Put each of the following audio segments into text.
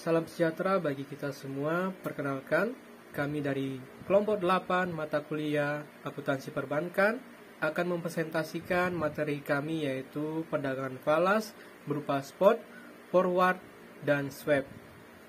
Salam sejahtera bagi kita semua. Perkenalkan, kami dari kelompok 8 mata kuliah akuntansi perbankan akan mempresentasikan materi kami yaitu perdagangan falas berupa spot, forward, dan swap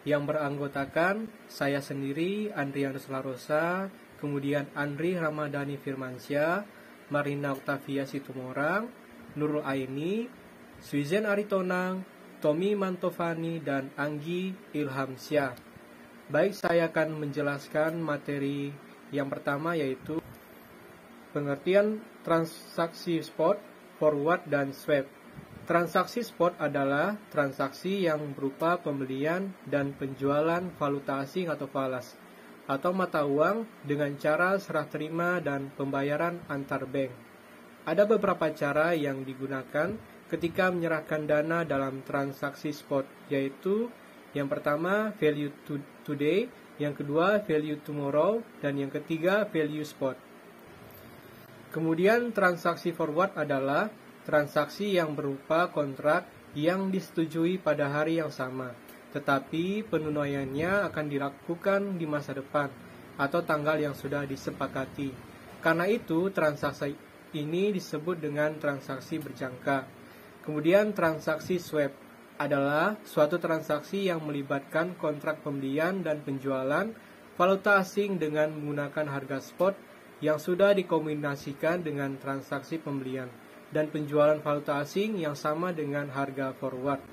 yang beranggotakan saya sendiri, Andrianus Larosa, kemudian Andri Ramadhani Firmansyah, Marina Octavia Situmorang, Nurul Aini, Suizen Aritonang, Tommy Mantovani, dan Anggi Ilhamsyah. Baik, saya akan menjelaskan materi yang pertama yaitu pengertian transaksi spot, forward, dan swap. Transaksi spot adalah transaksi yang berupa pembelian dan penjualan valuta asing atau falas atau mata uang dengan cara serah terima dan pembayaran antar bank. Ada beberapa cara yang digunakan ketika menyerahkan dana dalam transaksi spot, yaitu yang pertama value today, yang kedua value tomorrow, dan yang ketiga value spot. Kemudian transaksi forward adalah transaksi yang berupa kontrak yang disetujui pada hari yang sama, tetapi penunaiannya akan dilakukan di masa depan atau tanggal yang sudah disepakati. Karena itu, transaksi ini disebut dengan transaksi berjangka. Kemudian transaksi swap adalah suatu transaksi yang melibatkan kontrak pembelian dan penjualan valuta asing dengan menggunakan harga spot yang sudah dikombinasikan dengan transaksi pembelian dan penjualan valuta asing yang sama dengan harga forward.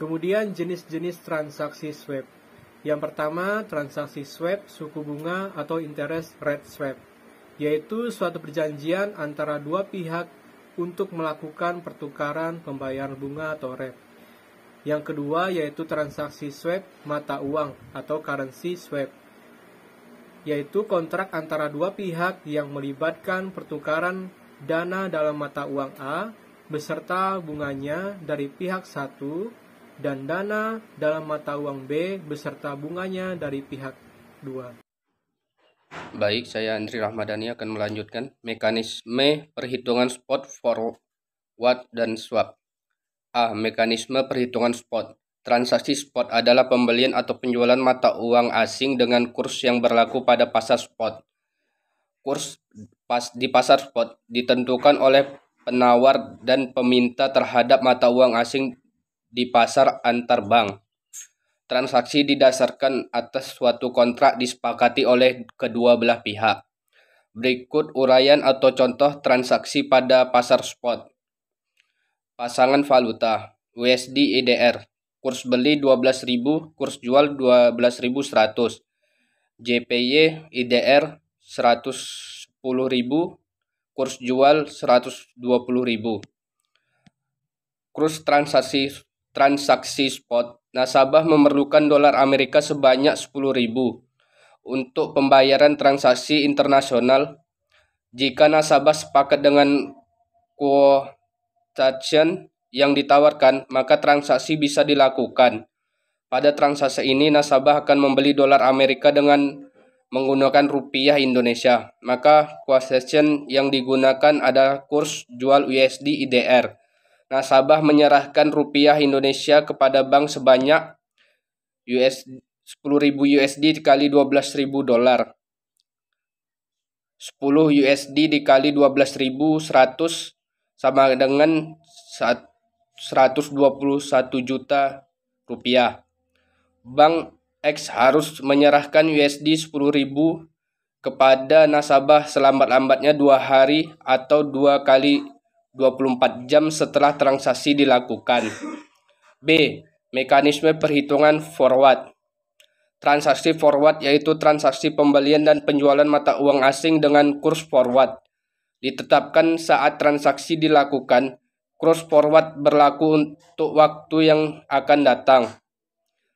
Kemudian jenis-jenis transaksi swap. Yang pertama, transaksi swap suku bunga atau interest rate swap, yaitu suatu perjanjian antara dua pihak untuk melakukan pertukaran pembayaran bunga atau rate. Yang kedua yaitu transaksi swap mata uang atau currency swap, yaitu kontrak antara dua pihak yang melibatkan pertukaran dana dalam mata uang A beserta bunganya dari pihak satu dan dana dalam mata uang B beserta bunganya dari pihak 2. Baik, saya Andri Ramadhani akan melanjutkan mekanisme perhitungan spot, forward, dan swap. A. Mekanisme perhitungan spot. Transaksi spot adalah pembelian atau penjualan mata uang asing dengan kurs yang berlaku pada pasar spot. Kurs di pasar spot ditentukan oleh penawar dan peminta terhadap mata uang asing di pasar antar bank. Transaksi didasarkan atas suatu kontrak disepakati oleh kedua belah pihak. Berikut uraian atau contoh transaksi pada pasar spot. Pasangan valuta USD IDR, kurs beli 12.000, kurs jual 12.100. JPY IDR 110.000, kurs jual 120.000. Kurs transaksi spot, nasabah memerlukan dolar Amerika sebanyak 10.000 untuk pembayaran transaksi internasional. Jika nasabah sepakat dengan quotation yang ditawarkan, maka transaksi bisa dilakukan. Pada transaksi ini, nasabah akan membeli dolar Amerika dengan menggunakan rupiah Indonesia. Maka quotation yang digunakan adalah kurs jual USD IDR. Nasabah menyerahkan rupiah Indonesia kepada bank sebanyak 10.000 USD dikali 12.000 dolar. 10 USD dikali 12.100 sama dengan 121 juta rupiah. Bank X harus menyerahkan USD 10.000 kepada nasabah selambat-lambatnya 2 hari atau 2 kali 24 jam setelah transaksi dilakukan. B. Mekanisme perhitungan forward. Transaksi forward yaitu transaksi pembelian dan penjualan mata uang asing dengan kurs forward. Ditetapkan saat transaksi dilakukan. Kurs forward berlaku untuk waktu yang akan datang,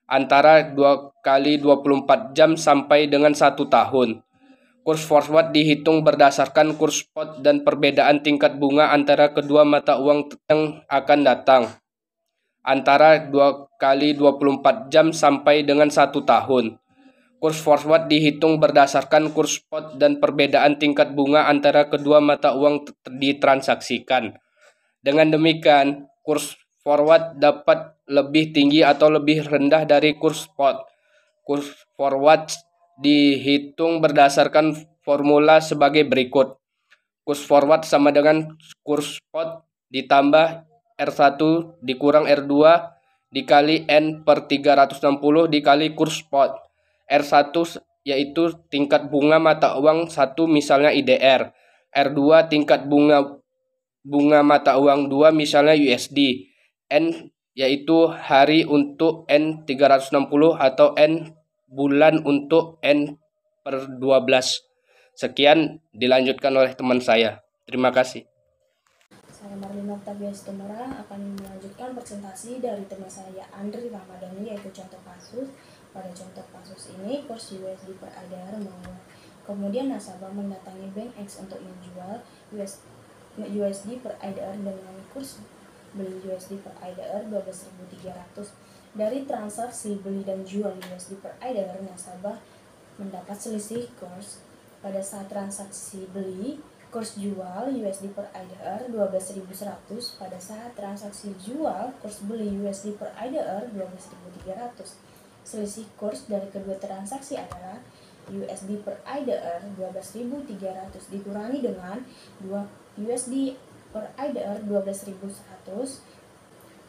antara 2 kali 24 jam sampai dengan 1 tahun. Kurs forward dihitung berdasarkan kurs spot dan perbedaan tingkat bunga antara kedua mata uang yang akan datang, antara 2 kali 24 jam sampai dengan 1 tahun. Kurs forward dihitung berdasarkan kurs spot dan perbedaan tingkat bunga antara kedua mata uang ditransaksikan. Dengan demikian, kurs forward dapat lebih tinggi atau lebih rendah dari kurs spot. Kurs forward dihitung berdasarkan formula sebagai berikut. Kurs forward sama dengan kurs spot ditambah R1 dikurang R2 dikali N per 360 dikali kurs spot. R1 yaitu tingkat bunga mata uang 1 misalnya IDR. R2 tingkat bunga mata uang 2 misalnya USD. N yaitu hari untuk N 360 atau N bulan untuk N per 12. Sekian dilanjutkan oleh teman saya. Terima kasih. Saya Marlina Octavia Situmorang akan melanjutkan presentasi dari teman saya Andri Ramadhani, yaitu contoh kasus. Pada contoh kasus ini kurs USD per ADR menguat. Kemudian nasabah mendatangi Bank X untuk menjual USD per ADR dengan kurs beli USD per ADR 12.300. Dari transaksi beli dan jual USD per ADR, nasabah mendapat selisih kurs. Pada saat transaksi beli, kurs jual USD per ADR 12.100. Pada saat transaksi jual, kurs beli USD per ADR 12.300. Selisih kurs dari kedua transaksi adalah USD per ADR 12.300 dikurangi dengan USD per ADR 12.100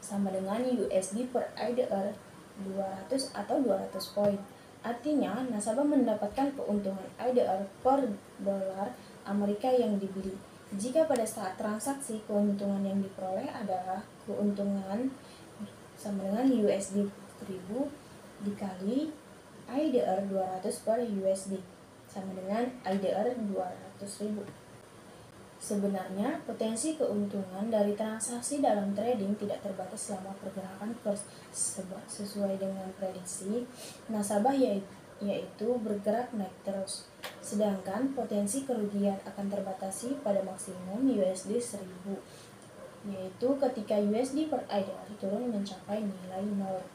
sama dengan USD per ADR 200 atau 200 poin. Artinya, nasabah mendapatkan keuntungan ADR per dolar Amerika yang dibeli. Jika pada saat transaksi keuntungan yang diperoleh adalah keuntungan sama dengan USD 1000 dikali ADR 200 per USD sama dengan ADR 200.000. Sebenarnya, potensi keuntungan dari transaksi dalam trading tidak terbatas selama pergerakan kurs. Sesuai dengan prediksi, nasabah yaitu bergerak naik terus. Sedangkan potensi kerugian akan terbatasi pada maksimum USD 1000, yaitu ketika USD per ADR turun mencapai nilai 0.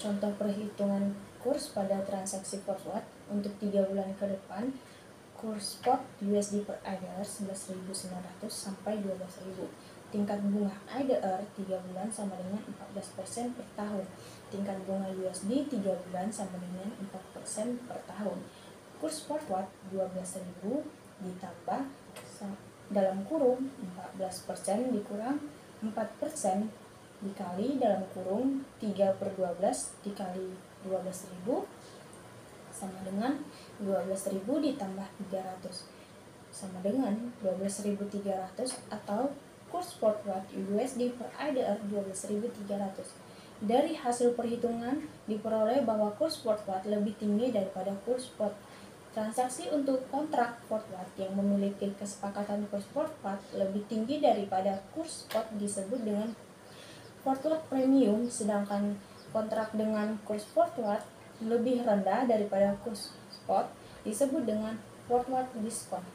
Contoh perhitungan kurs pada transaksi forward untuk 3 bulan ke depan. Kurs spot USD per ADR 11.900 sampai 12.000. Tingkat bunga ADR 3 bulan sama dengan 14% per tahun. Tingkat bunga USD 3 bulan sama dengan 4% per tahun. Kurs forward 12.000 ditambah dalam kurung 14% dikurang 4% dikali dalam kurung 3 per 12 dikali 12.000 sama dengan 12.000 ditambah 300 sama dengan 12.300 atau kurs forward USD per ADR 12.300. Dari hasil perhitungan diperoleh bahwa kurs forward lebih tinggi daripada kurs spot. Transaksi untuk kontrak forward yang memiliki kesepakatan kurs forward lebih tinggi daripada kurs spot disebut dengan forward premium, sedangkan kontrak dengan kurs forward lebih rendah daripada kurs spot disebut dengan forward discount.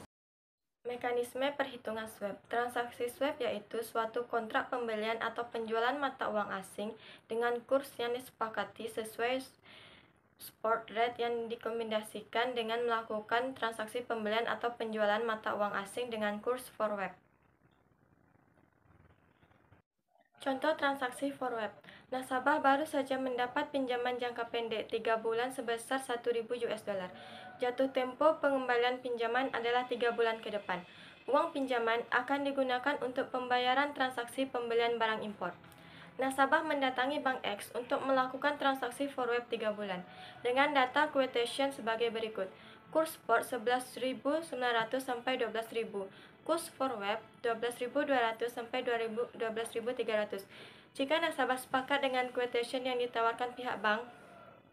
Mekanisme perhitungan swap. Transaksi swap yaitu suatu kontrak pembelian atau penjualan mata uang asing dengan kurs yang disepakati sesuai spot rate yang dikombinasikan dengan melakukan transaksi pembelian atau penjualan mata uang asing dengan kurs forward. Contoh transaksi forward. Nasabah baru saja mendapat pinjaman jangka pendek 3 bulan sebesar 1.000 US dollar. Jatuh tempo pengembalian pinjaman adalah 3 bulan ke depan. Uang pinjaman akan digunakan untuk pembayaran transaksi pembelian barang impor. Nasabah mendatangi Bank X untuk melakukan transaksi forward 3 bulan dengan data quotation sebagai berikut. Kurs spot 11.900 sampai 12.000. Kurs forward 12.200 sampai 12.300. Jika nasabah sepakat dengan quotation yang ditawarkan pihak bank,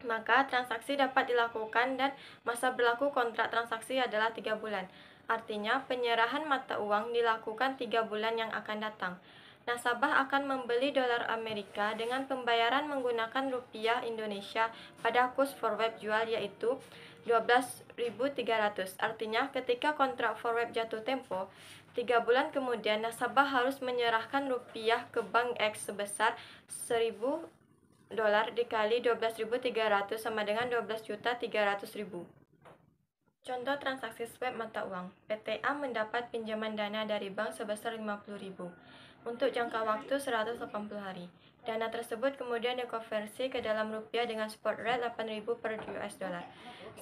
maka transaksi dapat dilakukan dan masa berlaku kontrak transaksi adalah 3 bulan. Artinya, penyerahan mata uang dilakukan 3 bulan yang akan datang. Nasabah akan membeli dolar Amerika dengan pembayaran menggunakan rupiah Indonesia pada kurs forward jual yaitu 12.300. Artinya, ketika kontrak forward jatuh tempo, 3 bulan kemudian nasabah harus menyerahkan rupiah ke Bank X sebesar 1.000 dolar dikali 12.300 sama dengan 12.300.000. Contoh transaksi swap mata uang. PTA mendapat pinjaman dana dari bank sebesar 50.000. untuk jangka waktu 180 hari. Dana tersebut kemudian dikonversi ke dalam rupiah dengan spot rate 8.000 per US dollar,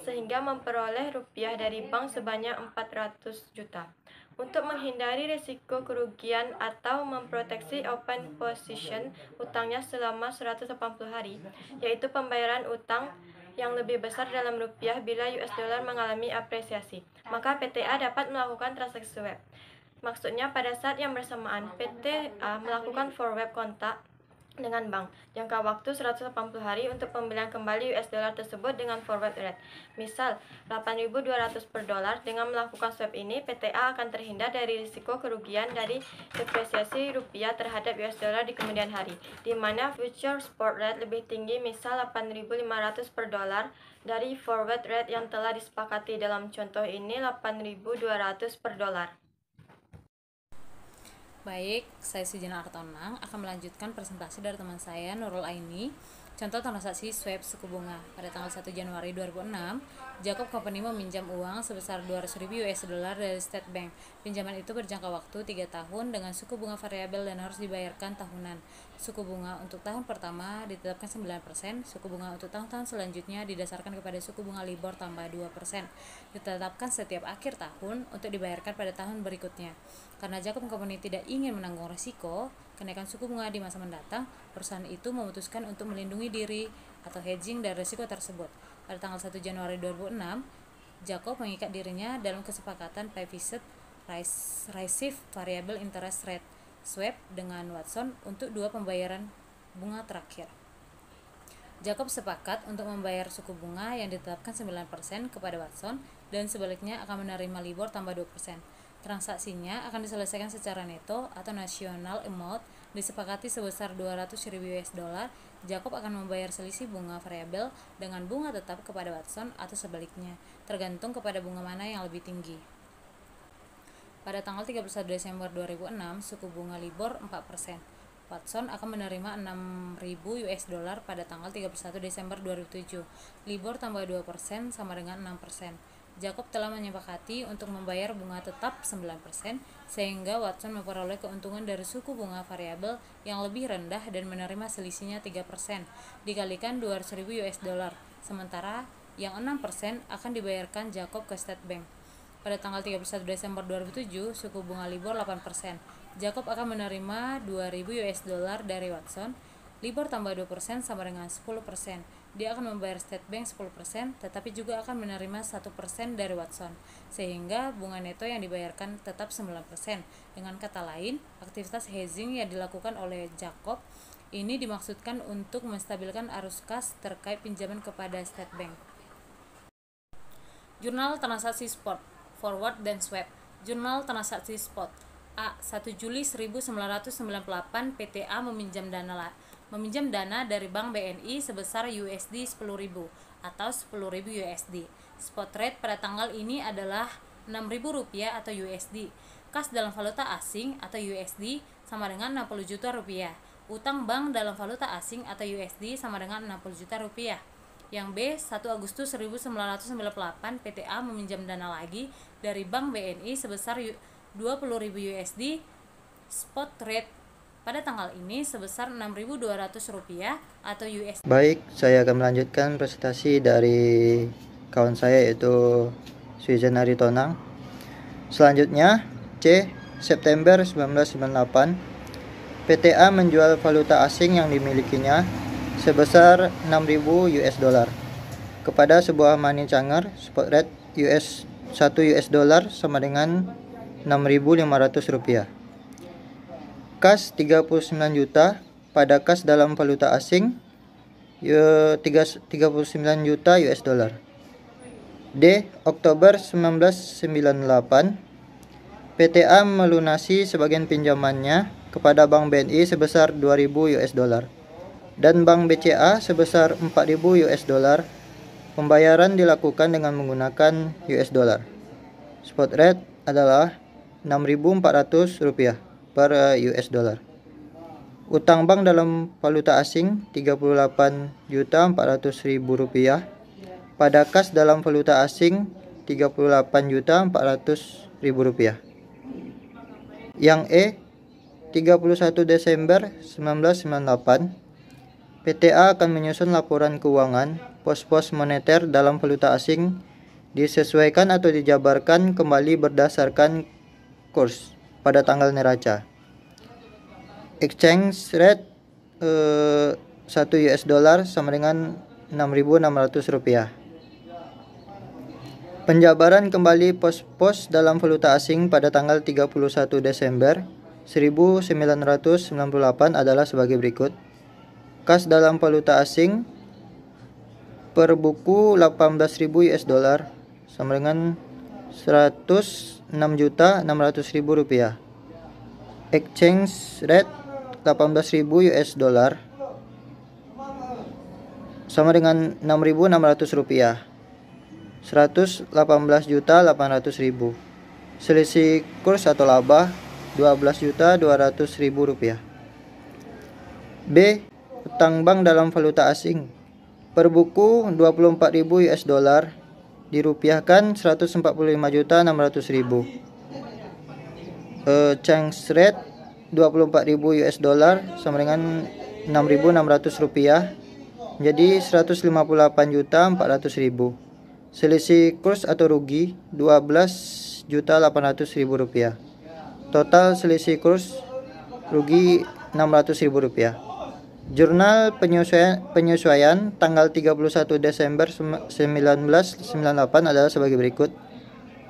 sehingga memperoleh rupiah dari bank sebanyak 400 juta. Untuk menghindari risiko kerugian atau memproteksi open position utangnya selama 180 hari, yaitu pembayaran utang yang lebih besar dalam rupiah bila US dollar mengalami apresiasi, maka PTA dapat melakukan transaksi swap. Maksudnya pada saat yang bersamaan, PTA melakukan forward kontak dengan bank jangka waktu 180 hari untuk pembelian kembali US dollar tersebut dengan forward rate. Misal 8.200 per dolar. Dengan melakukan swap ini, PTA akan terhindar dari risiko kerugian dari depresiasi rupiah terhadap US dollar di kemudian hari, di mana future spot rate lebih tinggi, misal 8.500 per dolar dari forward rate yang telah disepakati. Dalam contoh ini 8.200 per dolar. Baik, saya Sujana Artonang akan melanjutkan presentasi dari teman saya Nurul Aini. Contoh transaksi swap suku bunga. Pada tanggal 1 Januari 2006, Jacob Company meminjam uang sebesar 200.000 US dollar dari State Bank. Pinjaman itu berjangka waktu 3 tahun dengan suku bunga variabel dan harus dibayarkan tahunan. Suku bunga untuk tahun pertama ditetapkan 9%, suku bunga untuk tahun-tahun selanjutnya didasarkan kepada suku bunga LIBOR tambah 2%. Ditetapkan setiap akhir tahun untuk dibayarkan pada tahun berikutnya. Karena Jacob Company tidak ingin menanggung risiko kenaikan suku bunga di masa mendatang, perusahaan itu memutuskan untuk melindungi diri atau hedging dari risiko tersebut. Pada tanggal 1 Januari 2006, Jacob mengikat dirinya dalam kesepakatan Pivot Recife Variable Interest Rate Swap dengan Watson untuk 2 pembayaran bunga terakhir. Jacob sepakat untuk membayar suku bunga yang ditetapkan 9% kepada Watson dan sebaliknya akan menerima LIBOR tambah 2%. Transaksinya akan diselesaikan secara neto atau national amount disepakati sebesar 200.000 US dollar. Jacob akan membayar selisih bunga variabel dengan bunga tetap kepada Watson atau sebaliknya, tergantung kepada bunga mana yang lebih tinggi. Pada tanggal 31 Desember 2006, suku bunga LIBOR 4%. Watson akan menerima 6.000 US dollar pada tanggal 31 Desember 2007. LIBOR tambah 2% sama dengan 6%. Jacob telah menyepakati untuk membayar bunga tetap 9%, sehingga Watson memperoleh keuntungan dari suku bunga variabel yang lebih rendah dan menerima selisihnya 3%, dikalikan 200.000 US dollar, sementara yang 6% akan dibayarkan Jacob ke State Bank. Pada tanggal 31 Desember 2007, suku bunga LIBOR 8%. Jacob akan menerima 2.000 US dollar dari Watson. LIBOR tambah 2% sama dengan 10%. Dia akan membayar State Bank 10%, tetapi juga akan menerima 1% dari Watson, sehingga bunga neto yang dibayarkan tetap 9%. Dengan kata lain, aktivitas hedging yang dilakukan oleh Jacob ini dimaksudkan untuk menstabilkan arus kas terkait pinjaman kepada State Bank. Jurnal transaksi spot, forward dan swap. Jurnal transaksi spot. A. 1 Juli 1998 PTA meminjam dana dari Bank BNI sebesar USD 10.000 atau 10.000 USD. Spot rate pada tanggal ini adalah Rp6.000 atau USD. Kas dalam valuta asing atau USD sama dengan Rp60 juta. Utang bank dalam valuta asing atau USD sama dengan Rp60 juta. Yang B, 1 Agustus 1998 PTA meminjam dana lagi dari Bank BNI sebesar 20.000 USD. Spot rate pada tanggal ini sebesar Rp6.200 atau USD. Baik, saya akan melanjutkan presentasi dari kawan saya yaitu Sujana Artonang. Selanjutnya, C. September 1998 PTA menjual valuta asing yang dimilikinya sebesar 6.000 US dollar kepada sebuah money changer. Spot rate 1 US dollar sama dengan Rp6.500. Kas 39 juta pada kas dalam valuta asing 39 juta US dollar. D. Oktober 1998 PTA melunasi sebagian pinjamannya kepada Bank BNI sebesar 2.000 US dollar dan Bank BCA sebesar 4.000 US dollar. Pembayaran dilakukan dengan menggunakan US dollar. Spot rate adalah Rp6.400 per US dollar. Utang bank dalam valuta asing Rp38.400.000 pada kas dalam valuta asing Rp38.400.000. Yang E, 31 Desember 1998, PTA akan menyusun laporan keuangan pos-pos moneter dalam valuta asing disesuaikan atau dijabarkan kembali berdasarkan kurs pada tanggal neraca. Exchange rate 1 US dollar sama dengan 6.600 rupiah. Penjabaran kembali pos-pos dalam valuta asing pada tanggal 31 Desember 1998 adalah sebagai berikut. Kas dalam valuta asing per buku 18.000 US dollar sama dengan 106.600.000 rupiah. Exchange rate 18.000 US dollar sama dengan 6.600 rupiah. 118.800.000. Selisih kurs atau laba 12.200.000 rupiah. B. Utang bank dalam valuta asing per buku 24.000 US dollar dirupiahkan 145.600.000. Exchange rate 24.000 US dollar sama dengan 6.600 rupiah jadi 158.400.000. Selisih kurs atau rugi 12.800.000 rupiah. Total selisih kurs rugi 600.000 rupiah. Jurnal penyesuaian tanggal 31 Desember 1998 adalah sebagai berikut.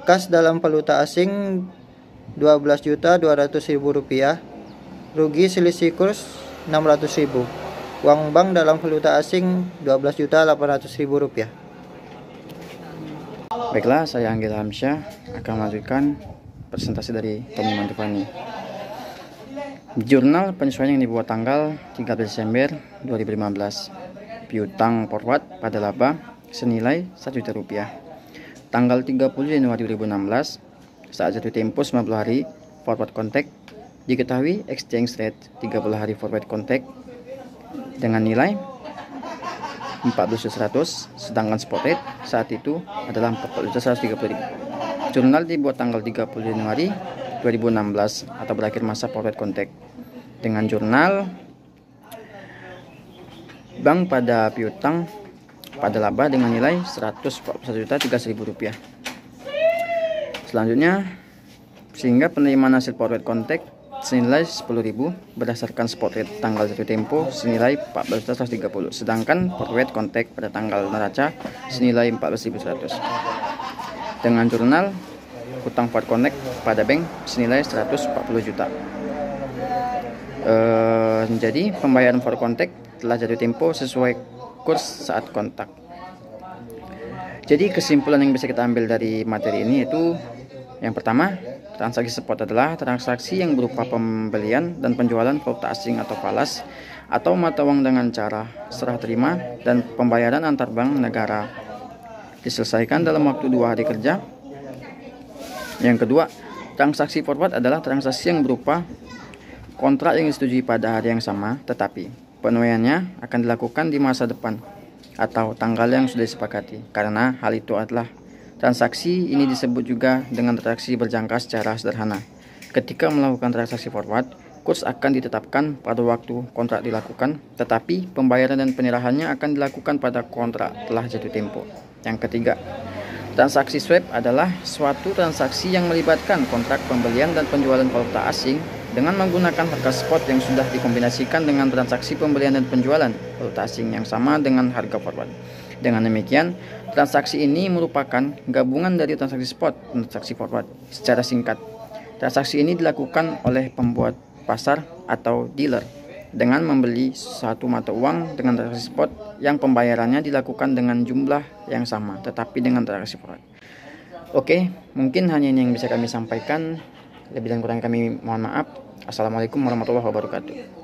Kas dalam valuta asing 12.200.000 rupiah. Rugi selisih kurs 600.000. Uang bank dalam valuta asing 12.800.000 rupiah. Baiklah, saya Anggil Hamsyah akan melanjutkan presentasi dari Tommy Mantovani. Jurnal penyesuaian yang dibuat tanggal 13 Desember 2015. Piutang forward pada laba senilai Rp1 juta. Tanggal 30 Januari 2016 saat jatuh tempo 90 hari forward contract diketahui exchange rate 30 hari forward contract dengan nilai 14.100, sedangkan spot rate saat itu adalah 14.130.000. Jurnal dibuat tanggal 30 Januari 2016 atau berakhir masa forward contract. Dengan jurnal bank pada piutang pada laba dengan nilai Rp141.013.000. Selanjutnya, sehingga penerimaan hasil forward contract senilai 10.000 berdasarkan spot rate tanggal jatuh tempo senilai 14.130, sedangkan forward contract pada tanggal neraca senilai 14.100. Dengan jurnal utang forward contract pada bank senilai 140 juta. Jadi pembayaran forward contract telah jatuh tempo sesuai kurs saat kontak. Jadi kesimpulan yang bisa kita ambil dari materi ini itu yang pertama, transaksi spot adalah transaksi yang berupa pembelian dan penjualan valuta asing atau falas atau mata uang dengan cara serah terima dan pembayaran antar bank negara diselesaikan dalam waktu 2 hari kerja. Yang kedua, transaksi forward adalah transaksi yang berupa kontrak yang disetujui pada hari yang sama tetapi penuaiannya akan dilakukan di masa depan atau tanggal yang sudah disepakati. Karena hal itu adalah transaksi ini disebut juga dengan transaksi berjangka secara sederhana. Ketika melakukan transaksi forward, kurs akan ditetapkan pada waktu kontrak dilakukan, tetapi pembayaran dan penyerahannya akan dilakukan pada kontrak telah jatuh tempo. Yang ketiga, transaksi swap adalah suatu transaksi yang melibatkan kontrak pembelian dan penjualan valuta asing dengan menggunakan harga spot yang sudah dikombinasikan dengan transaksi pembelian dan penjualan valuta asing yang sama dengan harga forward. Dengan demikian, transaksi ini merupakan gabungan dari transaksi spot dan transaksi forward. Secara singkat, transaksi ini dilakukan oleh pembuat pasar atau dealer dengan membeli satu mata uang dengan transaksi spot yang pembayarannya dilakukan dengan jumlah yang sama tetapi dengan transaksi forward. Oke, mungkin hanya ini yang bisa kami sampaikan. Lebih dan kurang kami mohon maaf. Assalamualaikum warahmatullahi wabarakatuh.